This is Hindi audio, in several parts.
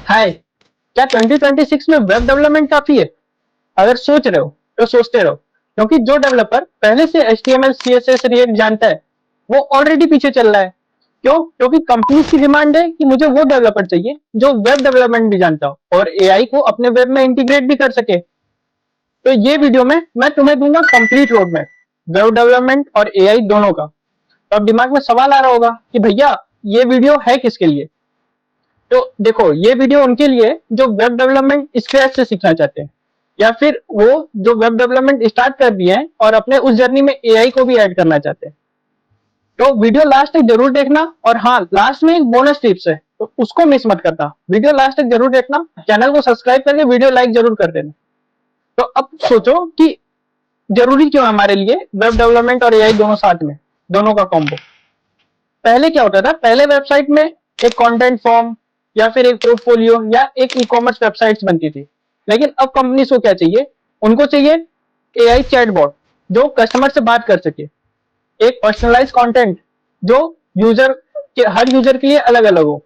हाय, क्या 2026 में वेब डेवलपमेंट काफी है? अगर सोच रहे हो तो सोचते रहो, क्योंकि जो डेवलपर पहले से HTML, CSS, React जानता है वो ऑलरेडी पीछे चल रहा है। क्यों? क्योंकि कंपनीज की डिमांड है कि मुझे वो डेवलपर चाहिए जो वेब डेवलपमेंट भी जानता हो और AI को अपने वेब में इंटीग्रेट भी कर सके। तो ये वीडियो में मैं तुम्हें दूंगा complete road map, web development और AI दोनों का। तो अब दिमाग में सवाल आ रहा होगा कि भैया ये वीडियो है किसके लिए? तो देखो, ये वीडियो उनके लिए जो वेब डेवलपमेंट स्क्रैच से सीखना चाहते हैं, या फिर वो जो वेब डेवलपमेंट स्टार्ट कर दिए हैं और अपने उस जर्नी में AI को भी ऐड करना चाहते हैं। तो वीडियो लास्ट तक जरूर देखना। और हाँ, लास्ट में एक बोनस टिप्स है, तो उसको मिस मत करना। वीडियो लास्ट तक जरूर देखना, चैनल को सब्सक्राइब करके वीडियो लाइक जरूर कर देना। तो अब सोचो कि जरूरी क्यों है हमारे लिए वेब डेवलपमेंट और AI दोनों साथ में, दोनों का कॉम्बो। पहले क्या होता था? पहले वेबसाइट में एक कंटेंट फॉर्म या फिर एक पोर्टफोलियो या एक ई-कॉमर्स वेबसाइट्स बनती थी। लेकिन अब कंपनीज को क्या चाहिए? उनको चाहिए AI चैटबॉट जो कस्टमर से बात कर सके, एक पर्सनलाइज कंटेंट जो यूजर के हर यूजर के लिए अलग अलग हो,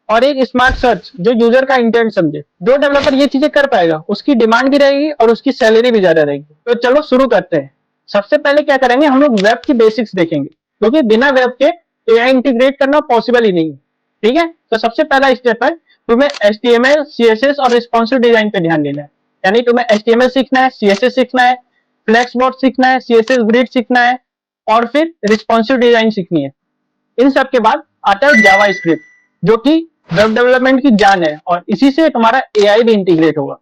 और एक स्मार्ट सर्च जो यूजर का इंटेंट समझे। जो डेवलपर ये चीजें कर पाएगा उसकी डिमांड भी रहेगी और उसकी सैलरी भी ज्यादा रहेगी। तो चलो शुरू करते हैं। सबसे पहले क्या करेंगे, हम लोग वेब की बेसिक्स देखेंगे, क्योंकि बिना वेब के AI इंटीग्रेट करना पॉसिबल ही नहीं है। ठीक है, तो सबसे पहला स्टेप है तुम्हें HTML, CSS और रिस्पॉन्सिव डिजाइन पे ध्यान देना है। यानी तुम्हें HTML सीखना है, CSS सीखना है, फ्लेक्सबॉट सीखना है, CSS ग्रिड सीखना है, और फिर रिस्पॉन्सिव डिजाइन सीखनी है। इन सब के बाद आता है जावा स्क्रिप्ट, जो कि वेब डेवलपमेंट की जान है, और इसी से तुम्हारा AI भी इंटीग्रेट होगा।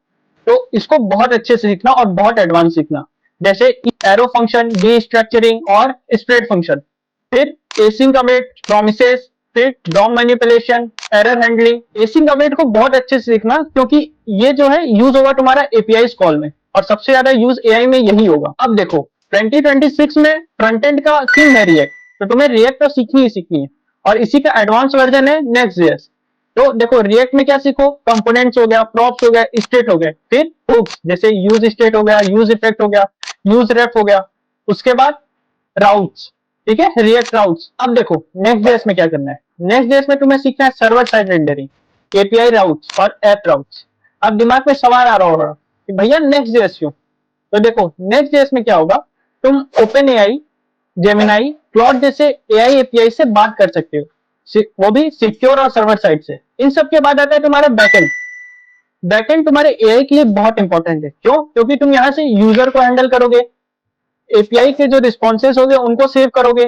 तो इसको बहुत अच्छे से सीखना और बहुत एडवांस सीखना, जैसे एरो फंक्शन, डी स्ट्रक्चरिंग और स्प्रेड फंक्शन, फिर एसिंक अवेट, प्रोमिसेस, फिर DOM manipulation, error handling. Async await को बहुत अच्छे से सीखना, क्योंकि ये जो है यूज होगा तुम्हारा API कॉल में, और सबसे ज्यादा यूज AI में यही होगा। अब देखो, 2026 में फ्रंट एंड का किंग है रिएक्ट, तो तुम्हें रिएक्ट तो सीखनी ही सीखनी है, और इसी का एडवांस वर्जन है नेक्स्ट.js। तो देखो, रिएक्ट में क्या सीखो? कंपोनेंट्स हो गया, प्रॉप्स हो गया, स्टेट हो गए, फिर हुक्स जैसे यूज स्टेट हो गया, यूज इफेक्ट हो गया, यूज रेफ हो गया, उसके बाद राउट्स। ठीक है, रिएक्ट राउट्स। अब देखो नेक्स्ट.js में क्या करना है। नेक्स्ट.js में तुम्हें सीखना है server side rendering, API routes और ऐप राउट्स। अब दिमाग में सवाल आ रहा होगा कि भैया नेक्स्ट.js क्यों? तो देखो, नेक्स्ट.js में क्या होगा, तुम OpenAI, जेमिनाई, क्लॉड जैसे AI API से बात कर सकते हो, वो भी सिक्योर और सर्वर साइड से। इन सब के बाद आता है तुम्हारा बैकएंड। बैकएंड तुम्हारे AI के लिए बहुत इंपॉर्टेंट है। क्यों? क्योंकि तुम यहाँ से यूजर को हैंडल करोगे, API के जो रिस्पॉन्सेज होंगे उनको सेव करोगे।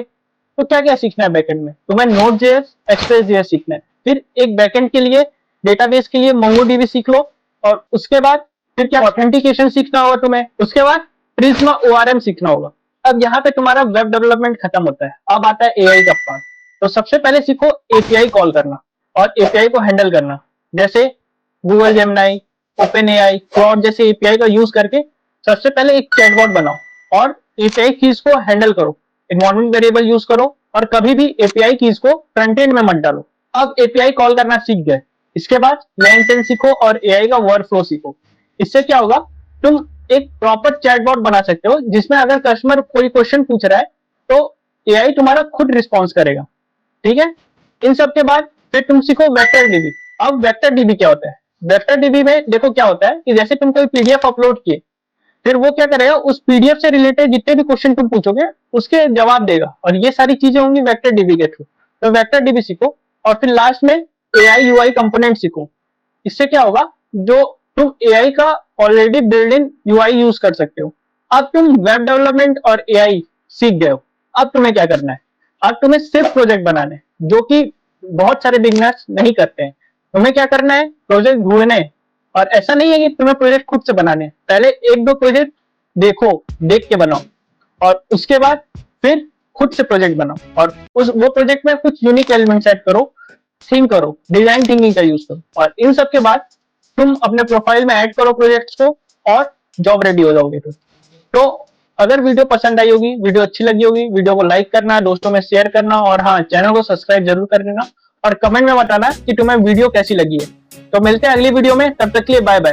तो क्या क्या सीखना है बैकएंड में? तुम्हें Node.js, Express.js सीखना है। फिर एक बैकएंड के लिए, डेटाबेस के लिए MongoDB सीख लो, और उसके बाद फिर क्या ऑथेंटिकेशन सीखना होगा तुम्हें। उसके बाद Prisma ORM सीखना होगा। अब यहाँ पे तुम्हारा वेब डेवलपमेंट खत्म होता है, अब आता है AI का पार्ट। तो सबसे पहले सीखो API कॉल करना और API को हैंडल करना, जैसे गूगल जेमिनाई, OpenAI, क्लॉड जैसे API का यूज करके सबसे पहले एक चैटबॉट बनाओ और API कीज को हैंडल करो, इन्वायरमेंट वेरिएबल यूज करो, और कभी भी API कीज को फ्रंट एंड में मत डालो। अब API कॉल करना सीख गए, इसके बाद LangChain सीखो और AI का वर्कफ्लो सीखो। इससे क्या होगा, तुम एक प्रॉपर चैटबॉट बना सकते हो, जिसमें अगर कस्टमर कोई क्वेश्चन पूछ रहा है तो AI तुम्हारा खुद रिस्पॉन्स करेगा। ठीक है, इन सब के बाद फिर तुम सीखो वेक्टर डीबी। अब वेक्टर डीबी क्या होता है? वेक्टर डीबी में देखो क्या होता है कि जैसे तुम कोई PDF अपलोड किए, फिर वो क्या करेगा, उस PDF से रिलेटेड जितने भी क्वेश्चन तुम पूछोगे उसके जवाब देगा, और ये सारी चीजें होंगी वेक्टर डीबी के थ्रू। तो वेक्टर डीबी सीखो, और फिर लास्ट में AI UI कंपोनेंट सीखो। इससे क्या होगा, जो तुम AI का already build in UI use कर सकते हो। अब तुम वेब डेवलपमेंट और AI सीख गए हो, अब तुम्हें क्या करना है? अब तुम्हें सिर्फ प्रोजेक्ट बनाने हैं, जो कि बहुत सारे बिगनर्स नहीं करते हैं। तुम्हें क्या करना है? प्रोजेक्ट ढूंढने हैं। और ऐसा नहीं है कि तुम्हें प्रोजेक्ट खुद से बनाने हैं, पहले एक दो प्रोजेक्ट देखो, देख के बनाओ, और उसके बाद फिर खुद से प्रोजेक्ट बनाओ, और उस वो प्रोजेक्ट में कुछ यूनिक एलिमेंट सेट करो, थिंक करो, डिजाइन थिंकिंग का यूज करो, और इन सब के बाद तुम अपने प्रोफाइल में ऐड करो प्रोजेक्ट्स को, और जॉब रेडी हो जाओगे तुम। तो अगर वीडियो पसंद आई होगी, वीडियो अच्छी लगी होगी, वीडियो को लाइक करना, दोस्तों में शेयर करना, और हाँ, चैनल को सब्सक्राइब जरूर कर देना, और कमेंट में बताना कि तुम्हें वीडियो कैसी लगी है। तो मिलते हैं अगली वीडियो में, तब तक के लिए बाय बाय।